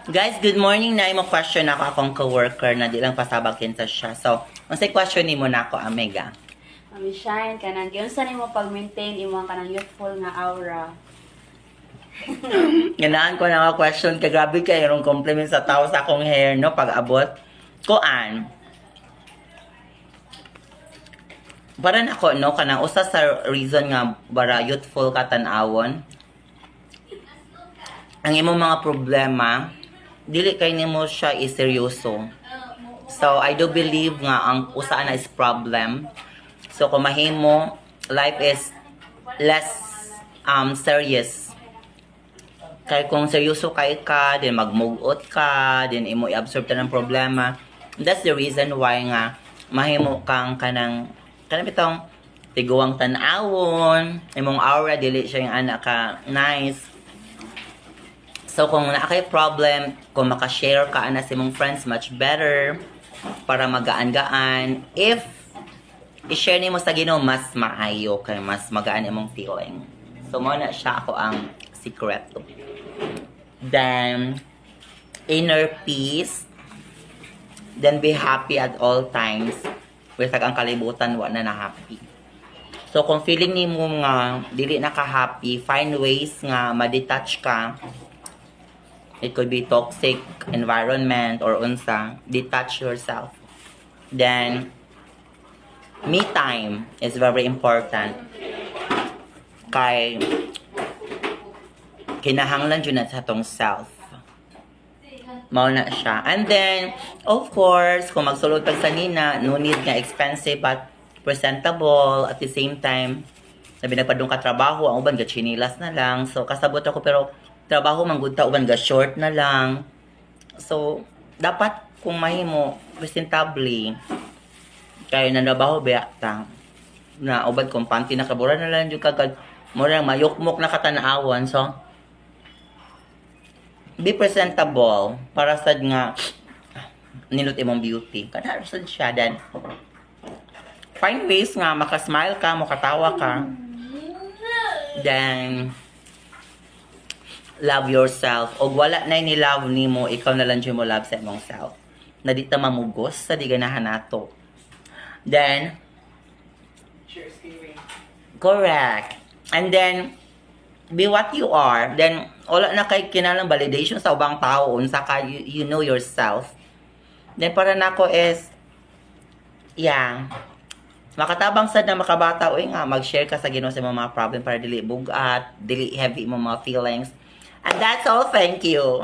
Guys, good morning na imo question ako akong coworker na di lang pasabak kinsa siya. So, unsay question nimo nako, Amega? Mami Shine, kanang giunsa nimo pag-maintain imong kanang youthful nga aura? Ganaan ko na nga question kay grabe kay yung compliment sa tao sa akong hair no pag abot. Kuan. Para nako no kanang usa sa reason nga bara youthful ka tan-awon. Ang imong mga problema dili kay nimo siya iseryoso. So I do believe nga ang usa na is problem. So kung mahimo life is less serious. Kaya kung seryoso kay ka, din magmugot ka, din imo i-absorb ta ng problema. That's the reason why nga mahimo kang kanang bitong tiguang tan-awon, imong aura dili siya yung anak ka nice. So kung naa kay problem, kung maka-share ka ana sa imong friends much better para magaan-gaan. If i-share nimo sa Ginoo mas maayo kay mas magaan imong feeling. So mo na siya ako ang sikreto. Then inner peace. Then be happy at all times. Bisag ang kalibutan wa na happy. So kung feeling nimo nga dili na ka happy, find ways nga ma-detach ka. It could be toxic environment or unsa. Detach yourself. Then, me time is very important. Kay, kinahanglan dyan na sa atong self. Mao na siya. And then, of course, kung magsulod pag sa nina, no need nga expensive but presentable. At the same time, sabi nagpadung ka trabaho, ang uban ga chinilas na lang. So, kasabot ako pero trabaho manggudta uban ga short na lang. So, dapat kung mahimo presentably kay nandabaho beakta na ubad kung panty na kabura na lang yung kagad mo lang mayukmok na katanawan. So, be presentable para sad nga nilot imong beauty. Kana sad siya dan. Find ways nga makasmile ka, makatawa ka. Then love yourself. O wala na ni love nimo, ikaw na lang dyan mo love sa imong self. Na di ta mamugos sa di ganahan nato. Then, correct. And then, be what you are. Then, wala na kay kinalang validation sa ubang tao. Unsa ka, you know yourself. Then, para nako is, yeah, makatabang sad na makabata. Uy nga, mag-share ka sa Ginoo sa mga problem para dili bugat, dili heavy mo mga feelings. And that's all. Thank you.